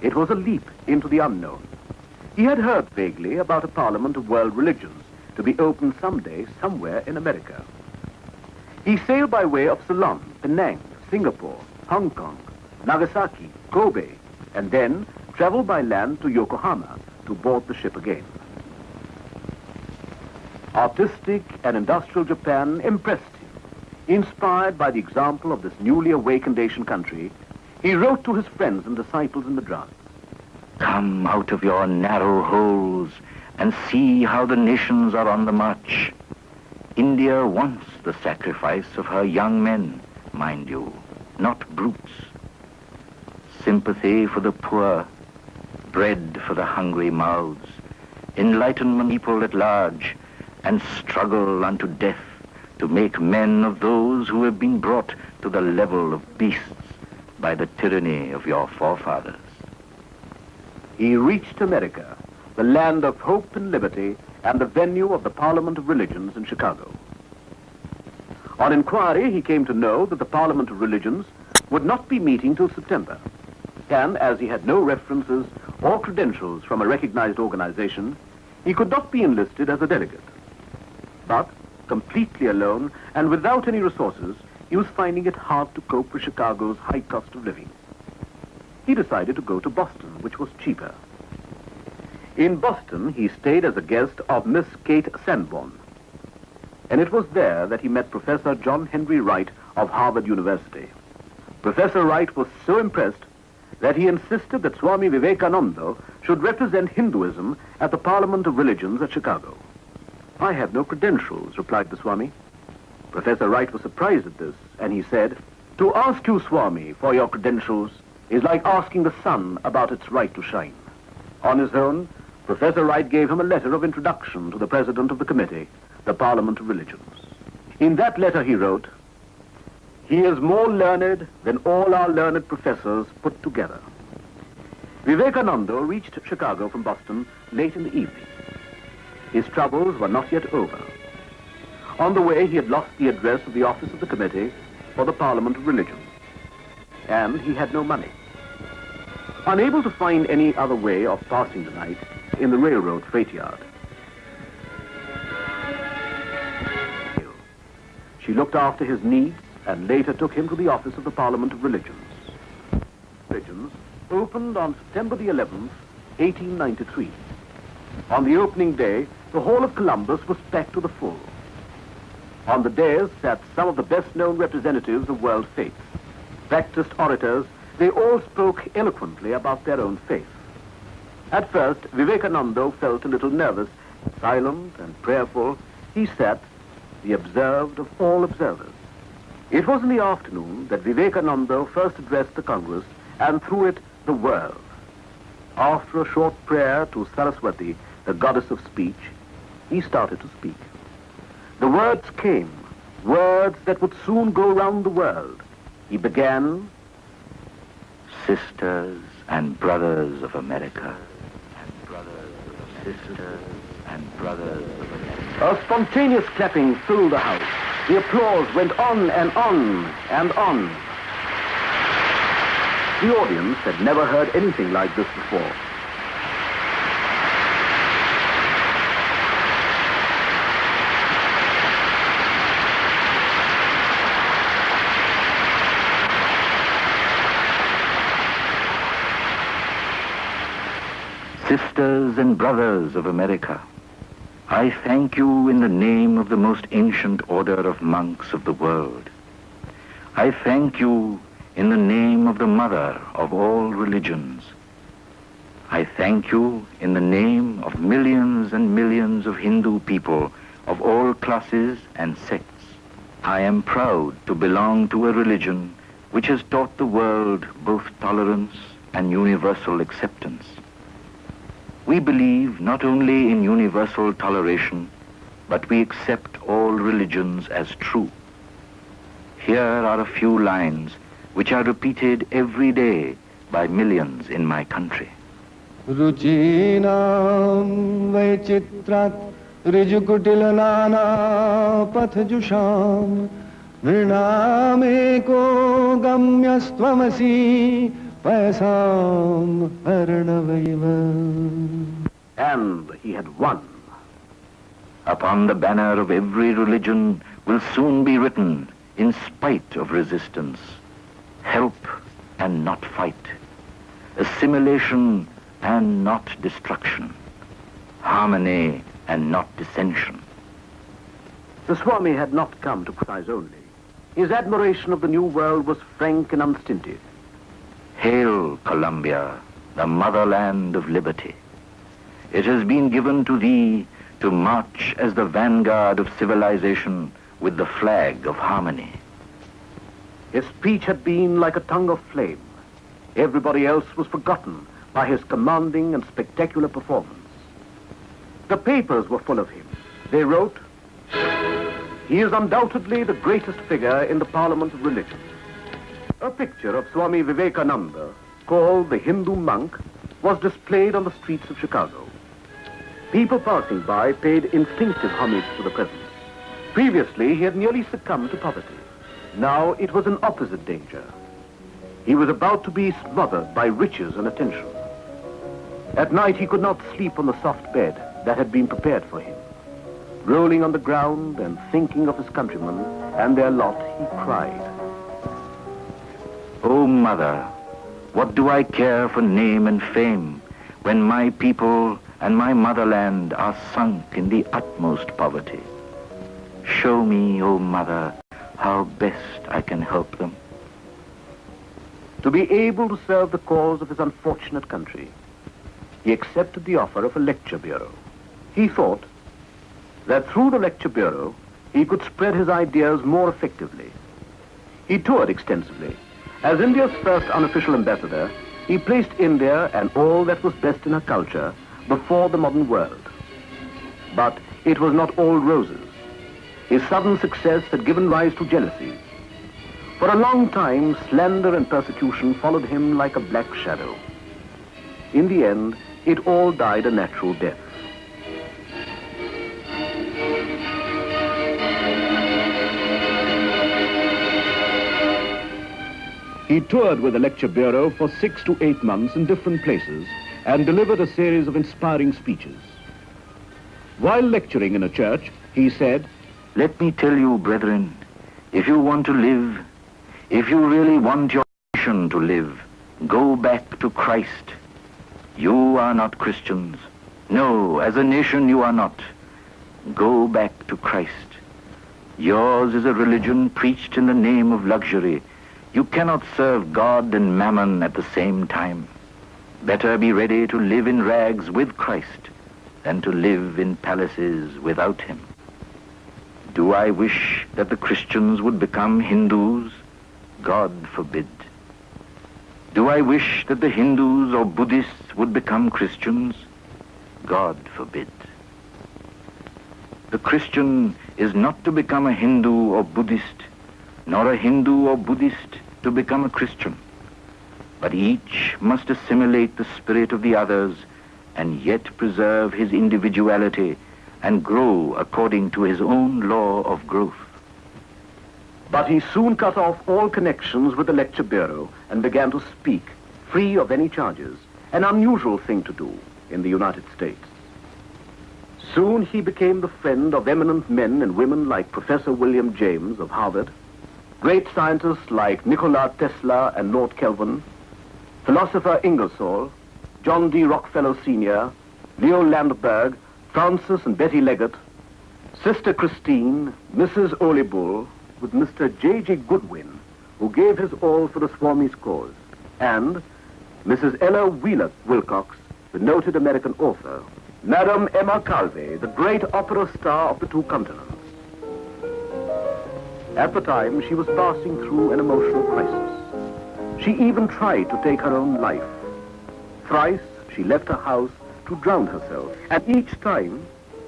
It was a leap into the unknown. He had heard vaguely about a parliament of world religions to be opened someday somewhere in America. He sailed by way of Ceylon, Penang, Singapore, Hong Kong, Nagasaki, Kobe, and then traveled by land to Yokohama to board the ship again. Artistic and industrial Japan impressed him. Inspired by the example of this newly awakened Asian country, he wrote to his friends and disciples in Madras. Come out of your narrow holes and see how the nations are on the march. India wants the sacrifice of her young men, mind you, not brutes. Sympathy for the poor, bread for the hungry mouths, enlightenment people at large, and struggle unto death to make men of those who have been brought to the level of beasts by the tyranny of your forefathers. He reached America, the land of hope and liberty, and the venue of the Parliament of Religions in Chicago. On inquiry, he came to know that the Parliament of Religions would not be meeting till September. And as he had no references or credentials from a recognized organization, he could not be enlisted as a delegate. But, completely alone and without any resources, he was finding it hard to cope with Chicago's high cost of living. He decided to go to Boston, which was cheaper. In Boston, he stayed as a guest of Miss Kate Sanborn. And it was there that he met Professor John Henry Wright of Harvard University. Professor Wright was so impressed that he insisted that Swami Vivekananda should represent Hinduism at the Parliament of Religions at Chicago. I have no credentials, replied the Swami. Professor Wright was surprised at this, and he said, to ask you, Swami, for your credentials is like asking the sun about its right to shine. On his own, Professor Wright gave him a letter of introduction to the president of the committee, the Parliament of Religions. In that letter he wrote, he is more learned than all our learned professors put together. Vivekananda reached Chicago from Boston late in the evening. His troubles were not yet over. On the way, he had lost the address of the office of the committee for the Parliament of Religions, and he had no money. Unable to find any other way of passing the night in the railroad freight yard, she looked after his needs and later took him to the office of the Parliament of Religions. Religions opened on September the 11th, 1893. On the opening day, the Hall of Columbus was packed to the full. On the dais sat some of the best-known representatives of world faiths. Practiced orators, they all spoke eloquently about their own faith. At first, Vivekananda felt a little nervous. Silent and prayerful, he sat, the observed of all observers. It was in the afternoon that Vivekananda first addressed the Congress, and through it, the world. After a short prayer to Saraswati, the goddess of speech, he started to speak. The words came, words that would soon go round the world. He began, sisters and brothers of America, and brothers of sisters and brothers of America. A spontaneous clapping filled the house. The applause went on and on and on. The audience had never heard anything like this before. Sisters and brothers of America, I thank you in the name of the most ancient order of monks of the world. I thank you in the name of the mother of all religions. I thank you in the name of millions and millions of Hindu people of all classes and sects. I am proud to belong to a religion which has taught the world both tolerance and universal acceptance. We believe not only in universal toleration, but we accept all religions as true. Here are a few lines which are repeated every day by millions in my country. Ruchinam Vaichitrat Rijukutilana Pathajusham Vrinameko Gamyastvamasi Paisam Arnavaiva. And he had won. Upon the banner of every religion will soon be written, in spite of resistance, help and not fight, assimilation and not destruction, harmony and not dissension. The Swami had not come to criticize only. His admiration of the new world was frank and unstinted. Hail, Columbia, the motherland of liberty. It has been given to thee to march as the vanguard of civilization with the flag of harmony. His speech had been like a tongue of flame. Everybody else was forgotten by his commanding and spectacular performance. The papers were full of him. They wrote, "He is undoubtedly the greatest figure in the Parliament of Religion." A picture of Swami Vivekananda, called the Hindu monk, was displayed on the streets of Chicago. People passing by paid instinctive homage to the presence. Previously, he had nearly succumbed to poverty. Now it was an opposite danger. He was about to be smothered by riches and attention. At night, he could not sleep on the soft bed that had been prepared for him. Rolling on the ground and thinking of his countrymen and their lot, he cried, O Mother, what do I care for name and fame when my people and my motherland are sunk in the utmost poverty? Show me, O Mother, how best I can help them. To be able to serve the cause of his unfortunate country, he accepted the offer of a lecture bureau. He thought that through the lecture bureau, he could spread his ideas more effectively. He toured extensively. As India's first unofficial ambassador, he placed India and all that was best in her culture before the modern world. But it was not all roses. His sudden success had given rise to jealousies. For a long time, slander and persecution followed him like a black shadow. In the end, it all died a natural death. He toured with the lecture bureau for 6 to 8 months in different places and delivered a series of inspiring speeches. While lecturing in a church, he said, Let me tell you, brethren, if you want to live, if you really want your nation to live, go back to Christ. You are not Christians. No, as a nation you are not. Go back to Christ. Yours is a religion preached in the name of luxury. You cannot serve God and mammon at the same time. Better be ready to live in rags with Christ than to live in palaces without him. Do I wish that the Christians would become Hindus? God forbid. Do I wish that the Hindus or Buddhists would become Christians? God forbid. The Christian is not to become a Hindu or Buddhist, nor a Hindu or Buddhist to become a Christian, but each must assimilate the spirit of the others and yet preserve his individuality and grow according to his own law of growth. But he soon cut off all connections with the lecture bureau and began to speak, free of any charges, an unusual thing to do in the United States. Soon he became the friend of eminent men and women like Professor William James of Harvard, great scientists like Nikola Tesla and Lord Kelvin, philosopher Ingersoll, John D. Rockefeller Sr., Leo Landberg, Francis and Betty Leggett, Sister Christine, Mrs. Olibull, with Mr. J.G. Goodwin, who gave his all for the Swamy's cause, and Mrs. Ella Wheeler Wilcox, the noted American author, Madame Emma Calvé, the great opera star of the two continents. At the time, she was passing through an emotional crisis. She even tried to take her own life. Thrice, she left her house to drown herself, and each time,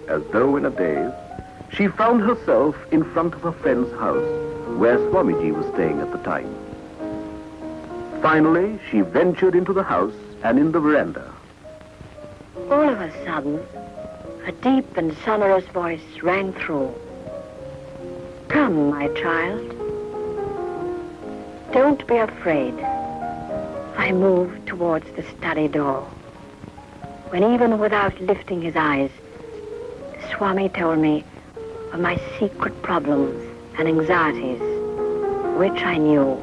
as though in a daze, she found herself in front of her friend's house, where Swamiji was staying at the time. Finally, she ventured into the house and in the veranda. All of a sudden, a deep and sonorous voice rang through. "Come, my child. Don't be afraid." I moved towards the study door, when even without lifting his eyes, Swami told me of my secret problems and anxieties, which I knew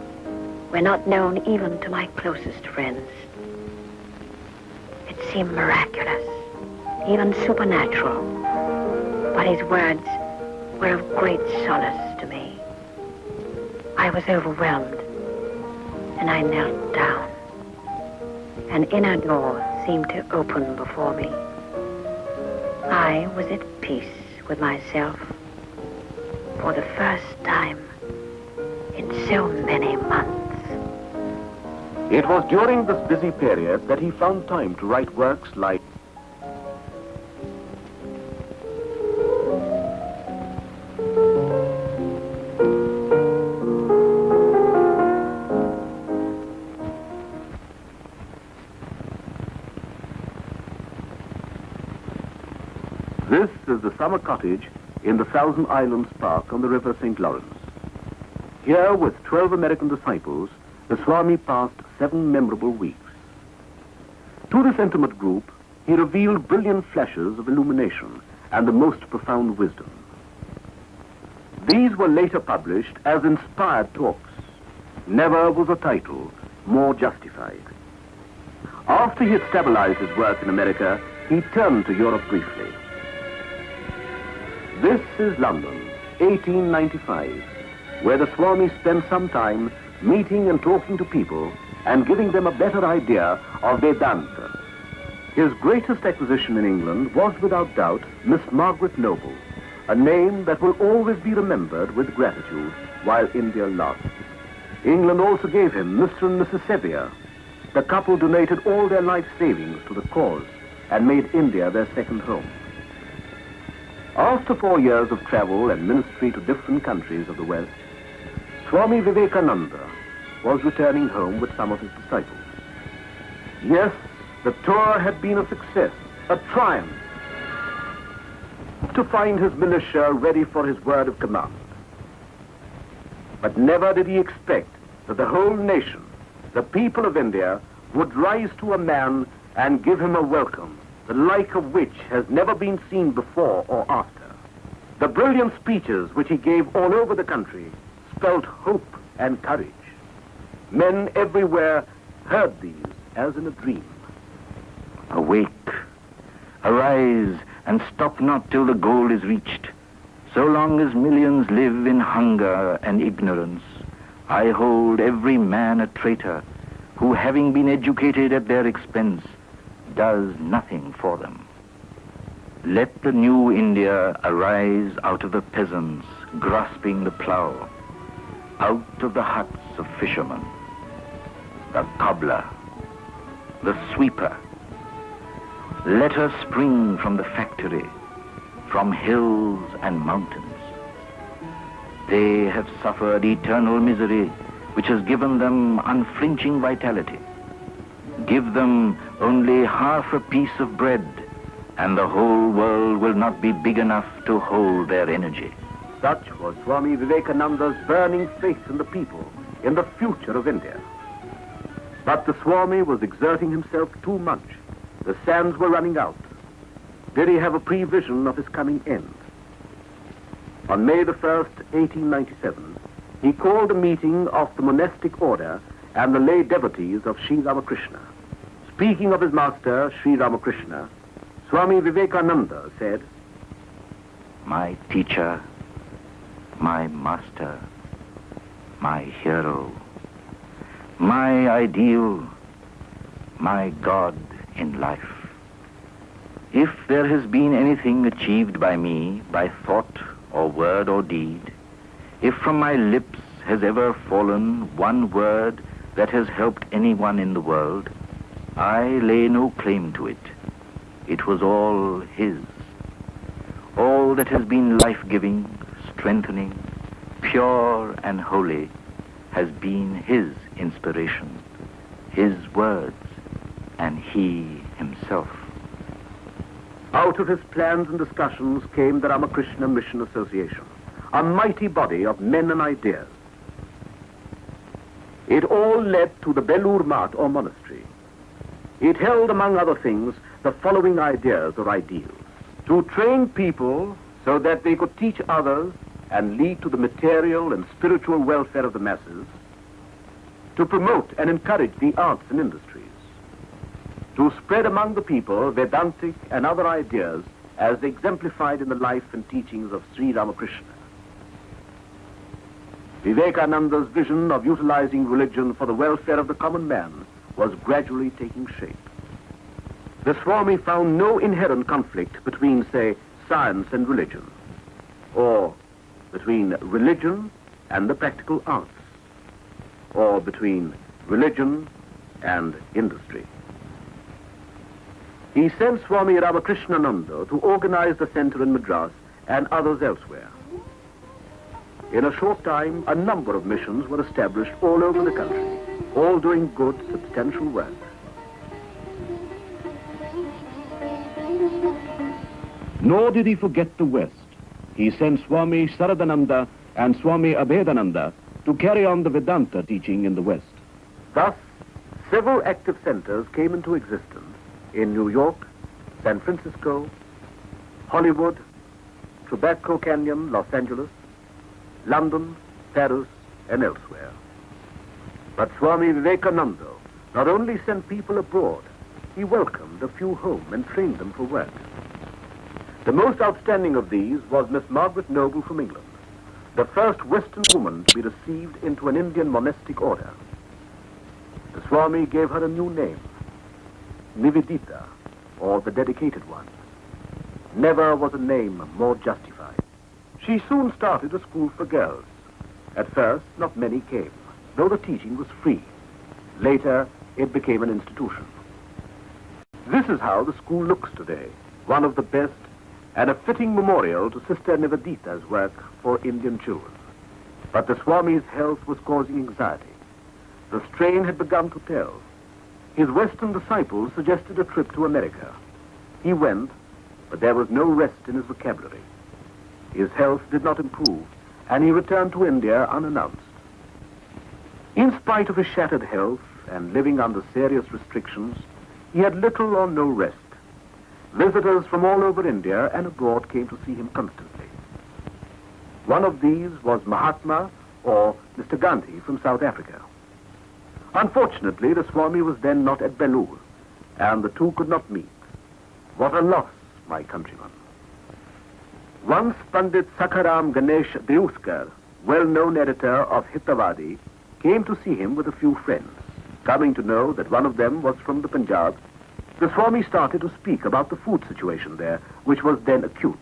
were not known even to my closest friends. It seemed miraculous, even supernatural, but his words were of great solace to me. I was overwhelmed, and I knelt down. An inner door seemed to open before me. I was at peace with myself for the first time in so many months. It was during this busy period that he found time to write works like This is the summer cottage in the Thousand Islands Park on the River St. Lawrence. Here, with 12 American disciples, the Swami passed 7 memorable weeks. To this intimate group, he revealed brilliant flashes of illumination and the most profound wisdom. These were later published as inspired talks. Never was a title more justified. After he had stabilized his work in America, he turned to Europe briefly. This is London, 1895, where the Swami spent some time meeting and talking to people and giving them a better idea of Vedanta. His greatest acquisition in England was without doubt Miss Margaret Noble, a name that will always be remembered with gratitude while India lasts. England also gave him Mr. and Mrs. Sevier. The couple donated all their life savings to the cause and made India their second home. After 4 years of travel and ministry to different countries of the West, Swami Vivekananda was returning home with some of his disciples. Yes, the tour had been a success, a triumph, to find his militia ready for his word of command. But never did he expect that the whole nation, the people of India, would rise to a man and give him a welcome, the like of which has never been seen before or after. The brilliant speeches which he gave all over the country spelled hope and courage. Men everywhere heard these as in a dream. Awake, arise, and stop not till the goal is reached. So long as millions live in hunger and ignorance, I hold every man a traitor who, having been educated at their expense, does nothing for them. Let the new India arise out of the peasants grasping the plough, out of the huts of fishermen, the cobbler, the sweeper. Let her spring from the factory, from hills and mountains. They have suffered eternal misery, which has given them unflinching vitality. Give them only half a piece of bread, and the whole world will not be big enough to hold their energy. Such was Swami Vivekananda's burning faith in the people, in the future of India. But the Swami was exerting himself too much. The sands were running out. Did he have a prevision of his coming end? On May the 1st, 1897, he called a meeting of the monastic order and the lay devotees of Sri Ramakrishna. Speaking of his master, Sri Ramakrishna, Swami Vivekananda said, "My teacher, my master, my hero, my ideal, my God in life. If there has been anything achieved by me, by thought or word or deed, if from my lips has ever fallen one word that has helped anyone in the world, I lay no claim to it. It was all his. All that has been life-giving, strengthening, pure and holy has been his inspiration, his words, and he himself." Out of his plans and discussions came the Ramakrishna Mission Association, a mighty body of men and ideas. It all led to the Belur Mat or monastery. It held, among other things, the following ideas or ideals: to train people so that they could teach others and lead to the material and spiritual welfare of the masses, to promote and encourage the arts and industries, to spread among the people Vedantic and other ideas as exemplified in the life and teachings of Sri Ramakrishna. Vivekananda's vision of utilizing religion for the welfare of the common man was gradually taking shape. The Swami found no inherent conflict between, say, science and religion, or between religion and the practical arts, or between religion and industry. He sent Swami Ramakrishnananda to organize the center in Madras and others elsewhere. In a short time, a number of missions were established all over the country, all doing good, substantial work. Nor did he forget the West. He sent Swami Saradananda and Swami Abhedananda to carry on the Vedanta teaching in the West. Thus, several active centers came into existence in New York, San Francisco, Hollywood, Tobacco Canyon, Los Angeles, London, Paris, and elsewhere. But Swami Vivekananda not only sent people abroad, he welcomed a few home and trained them for work. The most outstanding of these was Miss Margaret Noble from England, the first Western woman to be received into an Indian monastic order. The Swami gave her a new name, Nivedita, or the dedicated one. Never was a name more justified. She soon started a school for girls. At first, not many came, though the teaching was free. Later, it became an institution. This is how the school looks today, one of the best and a fitting memorial to Sister Nivedita's work for Indian children. But the Swami's health was causing anxiety. The strain had begun to tell. His Western disciples suggested a trip to America. He went, but there was no rest in his vocabulary. His health did not improve, and he returned to India unannounced. In spite of his shattered health and living under serious restrictions, he had little or no rest. Visitors from all over India and abroad came to see him constantly. One of these was Mahatma, or Mr. Gandhi from South Africa. Unfortunately, the Swami was then not at Belur, and the two could not meet. What a loss, my countrymen. Once Pandit Sakharam Ganesh Deuskar, well-known editor of Hitavadi, came to see him with a few friends. Coming to know that one of them was from the Punjab, the Swami started to speak about the food situation there, which was then acute.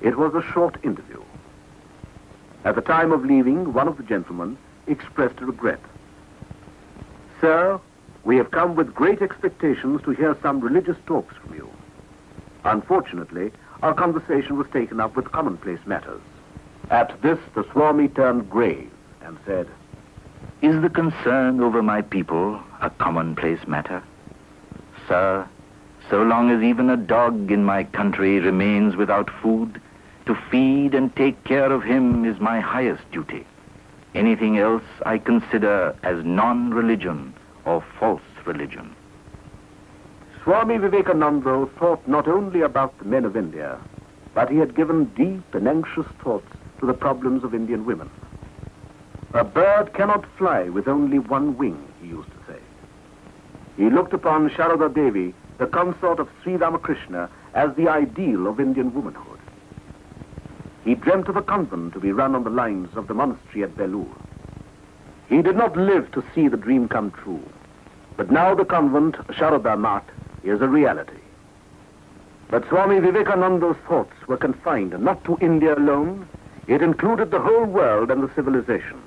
It was a short interview. At the time of leaving, one of the gentlemen expressed a regret. "Sir, we have come with great expectations to hear some religious talks from you. Unfortunately, our conversation was taken up with commonplace matters." At this, the Swami turned grave and said, Is the concern over my people a commonplace matter? Sir, so long as even a dog in my country remains without food, to feed and take care of him is my highest duty. Anything else I consider as non-religion or false religion. Swami Vivekananda thought not only about the men of India, but he had given deep and anxious thoughts to the problems of Indian women. A bird cannot fly with only one wing, he used to say. He looked upon Sharada Devi, the consort of Sri Ramakrishna, as the ideal of Indian womanhood. He dreamt of a convent to be run on the lines of the monastery at Belur. He did not live to see the dream come true, but now the convent, Sharada Mat, is a reality. But Swami Vivekananda's thoughts were confined not to India alone. It included the whole world and the civilization.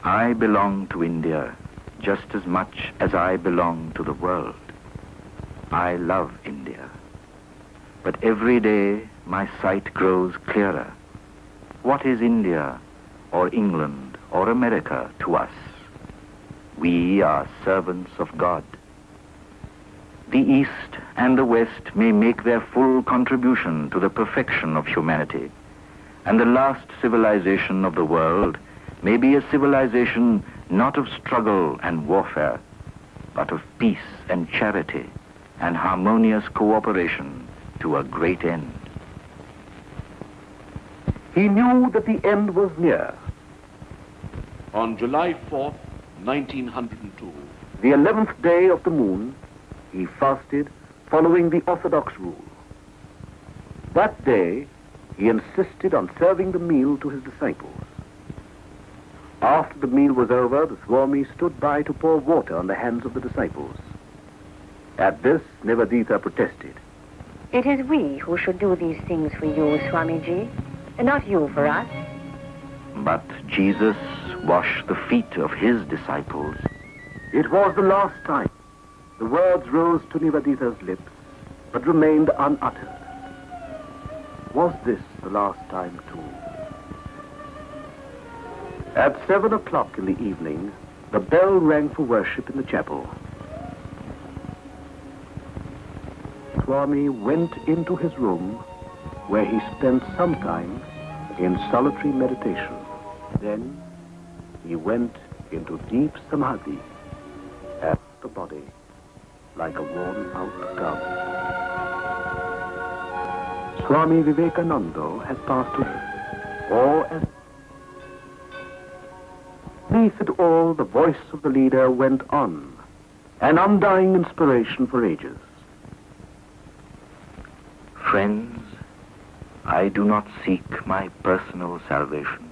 I belong to India just as much as I belong to the world. I love India. But every day my sight grows clearer. What is India or England or America to us? We are servants of God. The East and the West may make their full contribution to the perfection of humanity, and the last civilization of the world may be a civilization not of struggle and warfare, but of peace and charity and harmonious cooperation to a great end. He knew that the end was near. On July 4th, 1902, The 11th day of the moon, he fasted, following the orthodox rule. That day, he insisted on serving the meal to his disciples. After the meal was over, the Swami stood by to pour water on the hands of the disciples. At this, Nivedita protested. It is we who should do these things for you, Swamiji, and not you for us. But Jesus washed the feet of his disciples. It was the last time. The words rose to Nivedita's lips, but remained unuttered. Was this the last time too? At 7 o'clock in the evening, the bell rang for worship in the chapel. Swami went into his room, where he spent some time in solitary meditation. Then he went into deep samadhi at the body, like a worn-out gun. Swami Vivekananda has passed away, or as beneath it all, the voice of the leader went on, an undying inspiration for ages. Friends, I do not seek my personal salvation.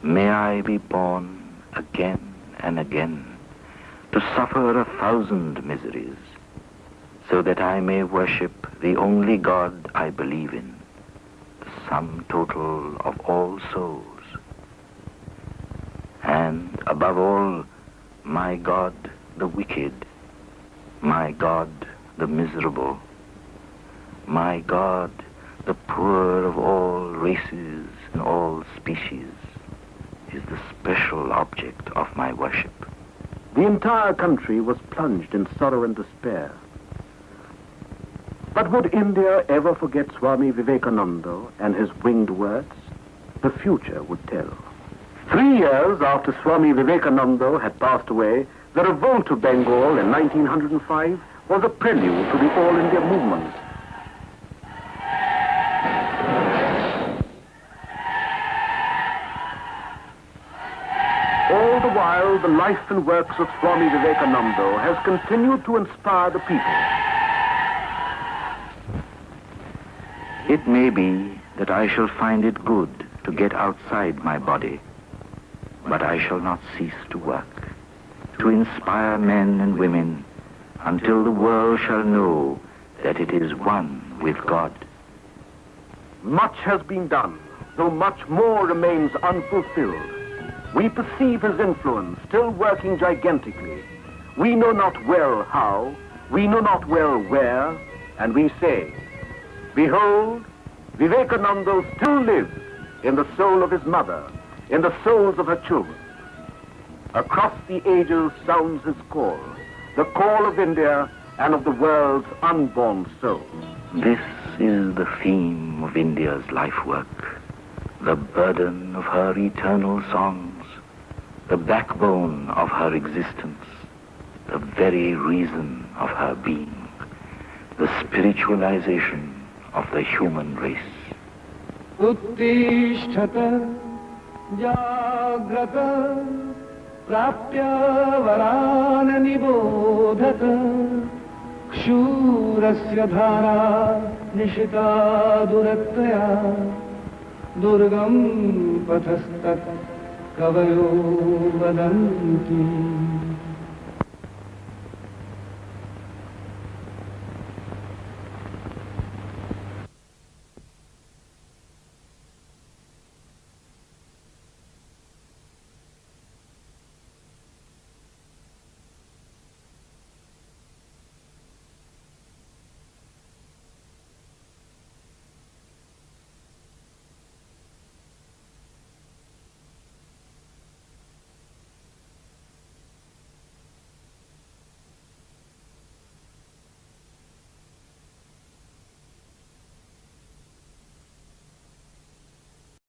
May I be born again and again to suffer 1,000 miseries, so that I may worship the only God I believe in, the sum total of all souls. And above all, my God the wicked, my God the miserable, my God the poor of all races and all species, is the special object of my worship. The entire country was plunged in sorrow and despair. But would India ever forget Swami Vivekananda and his winged words? The future would tell. 3 years after Swami Vivekananda had passed away, the revolt of Bengal in 1905 was a prelude to the All India movement. All the while, the life and works of Swami Vivekananda has continued to inspire the people. It may be that I shall find it good to get outside my body, but I shall not cease to work, to inspire men and women until the world shall know that it is one with God. Much has been done, though much more remains unfulfilled. We perceive his influence still working gigantically. We know not well how, we know not well where, and we say, behold, Vivekananda still lives in the soul of his mother, in the souls of her children. Across the ages sounds his the call of India and of the world's unborn soul. This is the theme of India's life work, the burden of her eternal songs, the backbone of her existence, the very reason of her being, the spiritualization of the human race. Uttishthata jagrata prapya varana nibodhata kshurasya dhara nishita duratya durgam pathastat kavayo vadanti.